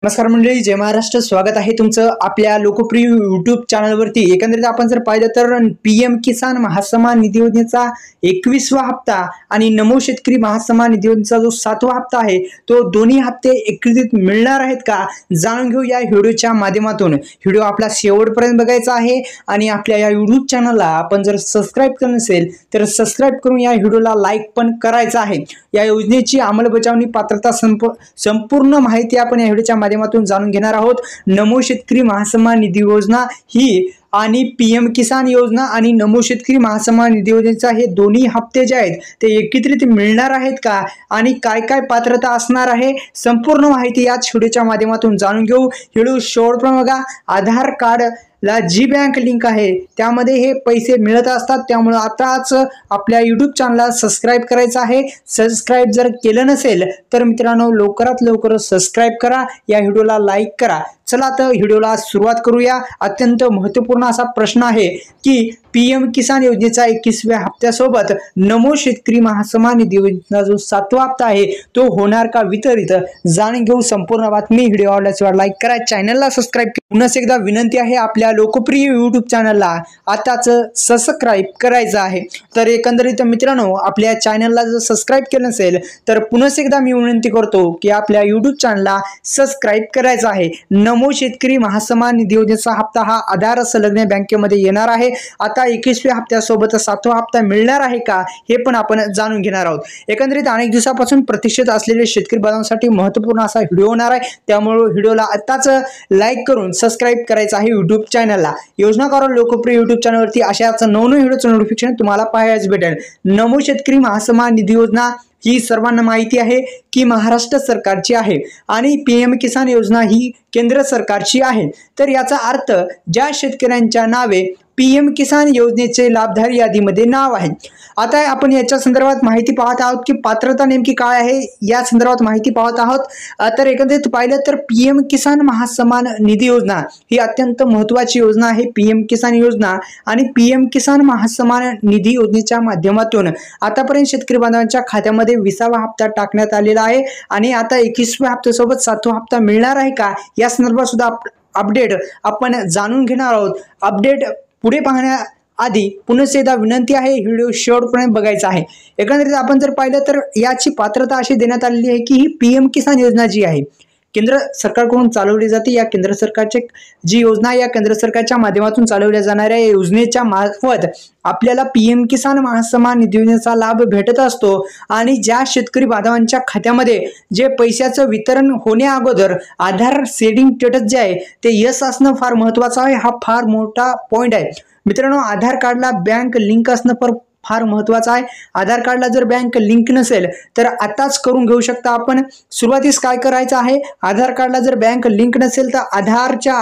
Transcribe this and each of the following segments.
नमस्कार मंडळी, जय महाराष्ट्र. स्वागत आहे तुमचं आपल्या लोकप्रिय यूट्यूब चॅनलवरती. एकंदरीत आपण जर पाहिलं तर PM किसान महासन्मान निधी योजनेचा 21वा हप्ता आणि नमो शेतकरी महासन्मान निधी योजनेचा जो 7वा हप्ता आहे तो दोन्ही हप्ते एकत्रित मिळणार आहेत का, जाणून घेऊ या व्हिडिओच्या माध्यमातून. व्हिडिओ आपला शेवटपर्यंत बघायचा आहे आणि आपल्या या यूट्यूब चॅनलला आपण जर सबस्क्राईब केलं नसेल तर सबस्क्राईब करून या व्हिडिओला लाईक पण करायचा आहे. या योजनेची अंमलबजावणी, पात्रता, संपूर्ण माहिती आपण या व्हिडिओच्या माध्यमातून जाणून घेणार आहोत. नमो शेतकरी महासन्मान निधी योजना ही आणि PM किसान योजना आणि नमो शेतकरी महासन्मान निधी योजनेचा हे दोन्ही हप्ते जे आहेत ते एकत्रित मिळणार आहेत का आणि काय काय पात्रता असणार आहे, संपूर्ण माहिती याच व्हिडिओच्या माध्यमातून जाणून घेऊ. व्हिडिओ शेवटपर्यंत बघा. आधार कार्ड ला जी बँक लिंक आहे त्यामध्ये हे पैसे मिळत असतात, त्यामुळे आताच आपल्या यूट्यूब चॅनलला सबस्क्राईब करायचं आहे. सबस्क्राईब जर केलं नसेल तर मित्रांनो लवकरात लवकर सबस्क्राईब करा, या व्हिडिओला लाईक करा. चला तर व्हिडिओला सुरुवात करूया. अत्यंत महत्त्वपूर्ण असा प्रश्न आहे की PM किसान योजनेचा 21व्या हप्त्यासोबत नमो शेतकरी महासन्मान निधी योजनेचा जो 7वा हप्ता आहे तो होणार का वितरित, जाणून घेऊ संपूर्ण बातमी. व्हिडिओ आवडल्यास लाईक करा, चॅनलला सबस्क्राईब करा. पुन्हा एकदा विनंती आहे, आपल्या लोकप्रिय यूट्यूब चॅनलला आताच सबस्क्राईब करायचं आहे. तर एकंदरीत मित्रांनो आपल्या चॅनलला जर सबस्क्राईब केलं नसेल तर पुन्हा एकदा मी विनंती करतो की आपल्या यूट्यूब चॅनलला सबस्क्राईब करायचं आहे. नमो शेतकरी महासन्मान निधी योजनेचा हप्ता हा आधार संलग्न बँकेमध्ये येणार आहे. आता 21व्या हप्त्यासोबत 7वा हप्ता मिळणार आहे का हे पण आपण जाणून घेणार आहोत. एकंदरीत अनेक दिवसापासून प्रतीक्षित असलेले शेतकरी बांधवांसाठी महत्त्वपूर्ण असा व्हिडिओ होणार आहे, त्यामुळे व्हिडिओला आताच लाईक करून सबस्क्राईब करायचं आहे यूट्यूब चॅनलला. योजनाकार लोकप्रिय यूट्यूब चॅनलवरती अशाच नवनवीन व्हिडिओचं नोटिफिकेशन तुम्हाला पाहायला भेटेल. नमो शेतकरी महासन्मान निधी योजना ही सर्वांना माहिती आहे की महाराष्ट्र सरकारची आहे आणि PM किसान योजना ही केंद्र सरकारची आहे. तर याचा अर्थ ज्या शेतकऱ्यांच्या नावे PM किसान योजनेचे लाभधारी यादीमध्ये नाव आहे. आता आपण याच्या संदर्भात माहिती पाहत आहोत की पात्रता नेमकी काय आहे, या संदर्भात माहिती पाहत आहोत. तर एकंदरीत पाहिलं तर PM किसान महासन्मान निधी योजना ही अत्यंत महत्त्वाची योजना आहे. PM किसान योजना आणि PM किसान महासन्मान निधी योजनेच्या माध्यमातून आतापर्यंत शेतकरी बांधवांच्या खात्यामध्ये 20वा हप्ता टाकण्यात आलेला आहे आणि आता 21व्या हप्त्यासोबत 7वा हप्ता मिळणार आहे का या संदर्भात सुद्धा अपडेट आपण जाणून घेणार आहोत. अपडेट पुढे पाहण्याआधी पुन्हा एकदा विनंती आहे, व्हिडिओ शेवटपर्यंत बघायचा आहे. एकंदरीत आपण जर पाहिलं तर याची पात्रता अशी देण्यात आलेली आहे की ही PM किसान योजना जी आहे केंद्र सरकारकडून चालवली जाते. या केंद्र सरकारची जी योजना या केंद्र सरकारच्या माध्यमातून चालवल्या जाणाऱ्या योजनेच्या मार्फत आपल्याला PM किसान महासन्मान निधी योजनेचा लाभ भेटत असतो आणि ज्या शेतकरी बांधवांच्या खात्यामध्ये जे पैशाचं वितरण होण्या अगोदर आधार सेडिंग स्टेटस जे आहे ते यस असणं फार महत्त्वाचं आहे. हा फार मोठा पॉईंट आहे मित्रांनो. आधार कार्डला बँक लिंक असणं फार महत्त्वाचं आहे. आधार कार्डला जर बँक लिंक नसेल तर आताच करून घेऊ शकता आपण. सुरुवातीस काय करायचं आहे, आधार कार्डला जर बँक लिंक नसेल तर आधारच्या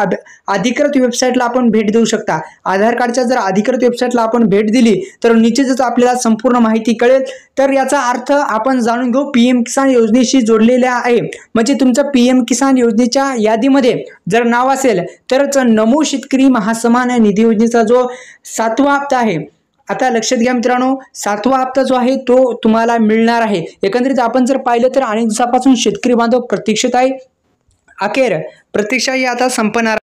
अधिकृत वेबसाईटला आपण भेट देऊ शकता. आधार कार्डच्या जर अधिकृत वेबसाईटला आपण भेट दिली तर निश्चितच आपल्याला संपूर्ण माहिती कळेल. तर याचा अर्थ आपण जाणून घेऊ PM किसान योजनेशी जोडलेल्या आहे. म्हणजे तुमचं PM किसान योजनेच्या यादीमध्ये जर नाव असेल तरच नमो शेतकरी महासन्मान निधी योजनेचा जो 7वा हप्ता आहे, आता लक्षात घ्या मित्रांनो, 7वा हप्ता जो आहे तो तुम्हाला मिळणार आहे. एकंदरीत आपण जर पाहिलं तर अनेक दिवसापासून शेतकरी बांधव प्रतीक्षित आहे. अखेर प्रतीक्षा ही आता संपणार.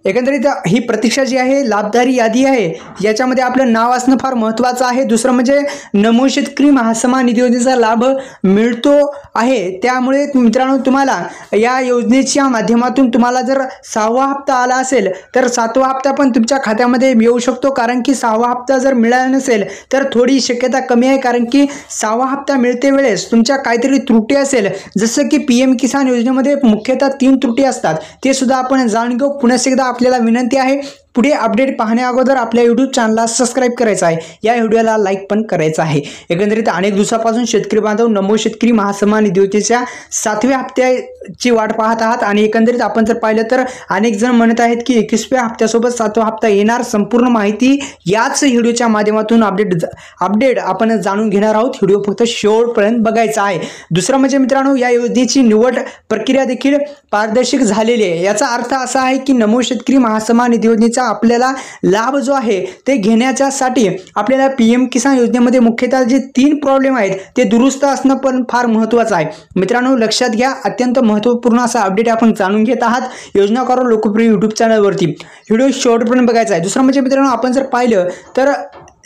एकंदरीत ही प्रतीक्षा जी आहे लाभधारी यादी आहे, याच्यामध्ये आपलं नाव असणं फार महत्त्वाचं आहे. दुसरं म्हणजे नमो शेतकरी महासन्मान निधी योजनेचा लाभ मिळतो आहे. त्यामुळे मित्रांनो तुम्हाला या योजनेच्या माध्यमातून तुम्हाला जर 6वा हप्ता आला असेल तर 7वा हप्ता पण तुमच्या खात्यामध्ये येऊ शकतो. कारण की 6वा हप्ता जर मिळाला नसेल तर थोडी शक्यता कमी आहे, कारण की 6वा हप्ता मिळते वेळेस तुमच्या काहीतरी त्रुटी असेल. जसं की PM किसान योजनेमध्ये मुख्यतः 3 त्रुटी असतात, ते सुद्धा आपण जाणून घेऊ. पुन्हा एकदा आपल्याला विनंती आहे, पुढे अपडेट पाहण्या अगोदर आपल्या यूट्यूब चॅनलला सबस्क्राईब करायचं आहे, या व्हिडिओला लाईक पण करायचं आहे. एकंदरीत अनेक दिवसापासून शेतकरी बांधव नमो शेतकरी महासन्मान निधी योजनेच्या 7व्या हप्त्याची वाट पाहत आहात आणि एकंदरीत आपण जर पाहिलं तर अनेक जण म्हणत आहेत की 21व्या हप्त्यासोबत 7वा हप्ता येणार. संपूर्ण माहिती याच व्हिडिओच्या माध्यमातून अपडेट आपण जाणून घेणार आहोत. व्हिडिओ फक्त शेवटपर्यंत बघायचा आहे. दुसरं म्हणजे मित्रांनो या योजनेची निवड प्रक्रिया देखील पारदर्शक झालेली आहे. याचा अर्थ असा आहे की नमो शेतकरी महासन्मान निधी योजनेचा आपल्याला लाभ जो आहे ते घेण्याच्यासाठी आपल्याला PM किसान योजनेमध्ये मुख्यतः जे 3 प्रॉब्लेम आहेत ते दुरुस्त असणं पण फार महत्त्वाचं आहे। मित्रांनो लक्षात घ्या, अत्यंत महत्त्वपूर्ण असा अपडेट आपण जाणून घेत आहात योजनाकार लोकप्रिय YouTube चॅनलवरती। व्हिडिओ शेवटपर्यंत बघायचा आहे। दुसरं म्हणजे मित्रांनो आपण जर पाहिलं तर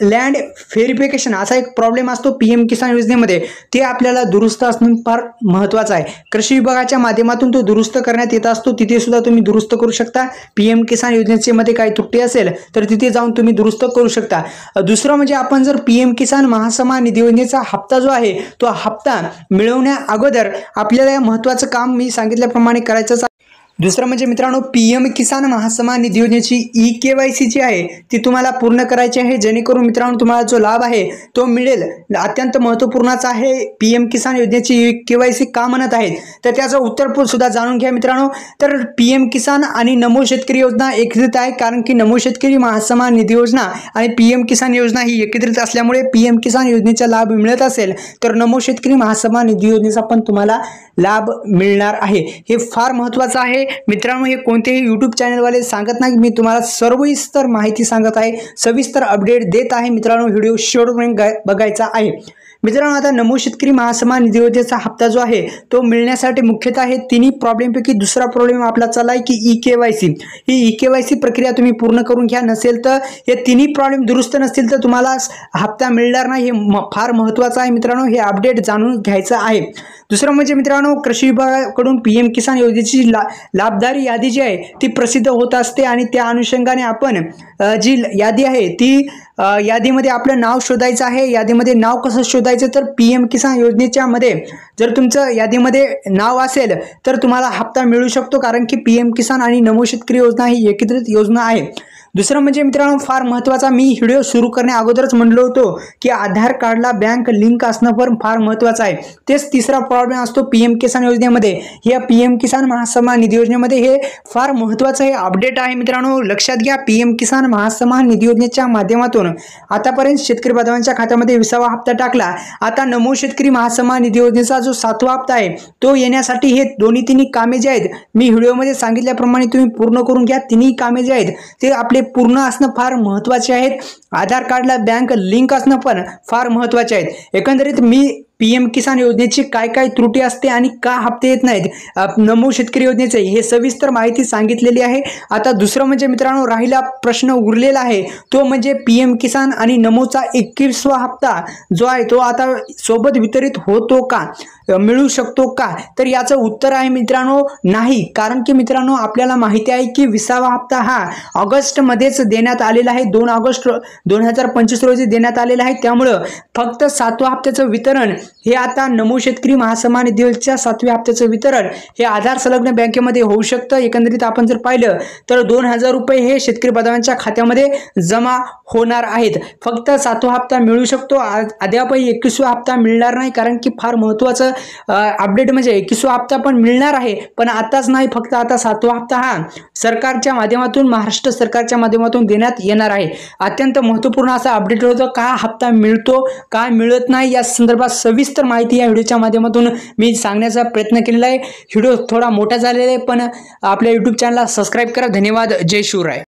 लँड व्हेरिफिकेशन असा एक प्रॉब्लेम असतो PM किसान योजनेमध्ये, ते आपल्याला दुरुस्त असणं फार महत्त्वाचं आहे। कृषी विभागाच्या माध्यमातून तो दुरुस्त करण्यात येत असतो, तिथे सुद्धा तुम्ही दुरुस्त करू शकता। PM किसान योजनेमध्ये काही त्रुटी असेल तर तिथे जाऊन तुम्ही दुरुस्त करू शकता। दुसरं म्हणजे आपण जर PM किसान महासन्मान निधी योजनेचा हप्ता जो आहे तो हप्ता मिळवण्या अगोदर आपल्याला महत्त्वाचं काम मी सांगितल्याप्रमाणे करायचं। दुसरं म्हणजे मित्रांनो PM किसान महासन्मान निधी योजनेची EKYC जी आहे ती तुम्हाला पूर्ण करायची आहे, जेणेकरून मित्रांनो तुम्हाला जो लाभ आहे तो मिळेल। अत्यंत महत्त्वपूर्णच आहे। PM किसान योजनेची EKYC का म्हणत आहेत तर त्याचं उत्तर सुद्धा जाणून घ्या मित्रांनो। तर PM किसान आणि नमो शेतकरी योजना एकत्रित आहे, कारण की नमो शेतकरी महासन्मान निधी योजना आणि PM किसान योजना ही एकत्रित असल्यामुळे PM किसान योजनेचा लाभ मिळत असेल तर नमो शेतकरी महासन्मान निधी योजनेचा पण तुम्हाला लाभ मिळणार आहे। हे फार महत्त्वाचं आहे मित्रांनो। हे कोणतेही YouTube चॅनलवाले सांगत नाही, मी तुम्हाला सविस्तर माहिती सांगत आहे, सविस्तर अपडेट देत आहे मित्रांनो। व्हिडिओ शेवटपर्यंत बघायचा आहे मित्रांनो। आता नमो शेतकरी महासन्मान निधी योजनेचा हप्ता जो आहे तो मिळण्यासाठी मुख्यतः हे तिन्ही प्रॉब्लेमपैकी दुसरा प्रॉब्लेम आपला चालला आहे की EKYC। ही EKYC प्रक्रिया तुम्ही पूर्ण करून घ्या, नसेल तर हे तिन्ही प्रॉब्लेम दुरुस्त नसतील तर तुम्हाला हप्ता मिळणार नाही। हे फार महत्त्वाचं आहे मित्रांनो, हे अपडेट जाणून घ्यायचं आहे। दुसरं म्हणजे मित्रांनो कृषी विभागाकडून PM किसान योजनेची लाभधारी यादी जी आहे ती प्रसिद्ध होत असते आणि त्या अनुषंगाने आपण जी यादी आहे ती यादीमध्ये आपलं नाव शोधायचं आहे। यादीमध्ये नाव कसं शोधायचं तर PM किसान योजनेच्या मध्ये जर तुमचं यादीमध्ये नाव असेल तर तुम्हाला हप्ता मिळू शकतो, कारण की PM किसान आणि नमो शेतकरी योजना ही एकत्रित योजना आहे। दुसरं म्हणजे मित्रांनो फार महत्त्वाचा, मी व्हिडिओ सुरू करण्या अगोदरच म्हणलो होतो की आधार कार्डला बँक लिंक असणं पण फार महत्त्वाचं आहे। तेच तिसरा प्रॉब्लेम असतो PM किसान योजनेमध्ये। या PM किसान महासन्मान निधी योजनेमध्ये हे फार महत्त्वाचं हे अपडेट आहे मित्रांनो, लक्षात घ्या। PM किसान महासन्मान निधी योजनेच्या माध्यमातून आतापर्यंत शेतकरी बांधवांच्या खात्यामध्ये 20वा हप्ता टाकला। आता नमो शेतकरी महासन्मान निधी योजनेचा जो 7वा हप्ता आहे तो येण्यासाठी हे तिन्ही कामे जे आहेत मी व्हिडिओमध्ये सांगितल्याप्रमाणे तुम्ही पूर्ण करून घ्या। तिन्ही कामे जे आहेत ते आपले पूर्ण असणं फार महत्त्वाचे आहेत। आधार कार्डला बँक लिंक असणं पण फार महत्त्वाचे आहेत। एकंदरीत मी PM किसान योजनेची काय काय त्रुटी असते आणि का हप्ते येत नाहीत नमो शेतकरी योजनेचे हे सविस्तर माहिती सांगितलेली आहे। आता दुसरं म्हणजे मित्रांनो राहिला प्रश्न उरलेला आहे तो म्हणजे PM किसान आणि नमोचा 21वा हप्ता जो आहे तो आता सोबत वितरित होतो का, मिळू शकतो का, तर याचं उत्तर आहे मित्रांनो नाही। कारण की मित्रांनो आपल्याला माहिती आहे की 20वा हप्ता हा ऑगस्टमध्येच देण्यात आलेला आहे, 2 ऑगस्ट 2025 रोजी देण्यात आलेला आहे। त्यामुळे फक्त 7व्या हप्त्याचं वितरण हे आता नमो शेतकरी महासन्मान निधी योजनेच्या 7व्या हप्त्याचं वितरण हे आधार संलग्न बँकेमध्ये होऊ शकतं। एकंदरीत आपण जर पाहिलं तर 2000 रुपये हे शेतकरी बांधवांच्या खात्यामध्ये जमा होणार आहेत। फक्त 7वा हप्ता मिळू शकतो, अद्यापही 21वा हप्ता मिळणार नाही, कारण की फार महत्त्वाचं अपडेट म्हणजे 21वा हप्ता पण मिळणार आहे पण आताच नाही, फक्त आता 7वा हप्ता हा सरकारच्या माध्यमातून महाराष्ट्र सरकारच्या माध्यमातून देण्यात येणार आहे। अत्यंत महत्त्वपूर्ण असा अपडेट होतं, का हप्ता मिळतो काय मिळत नाही या संदर्भात सविस्तर माहिती या व्हिडिओच्या माध्यमातून मी सांगण्याचा प्रयत्न केलेला आहे। व्हिडिओ थोडा मोठा झालेला आहे पण आपल्या YouTube चॅनलला सबस्क्राईब करा। धन्यवाद। जय शिवराय।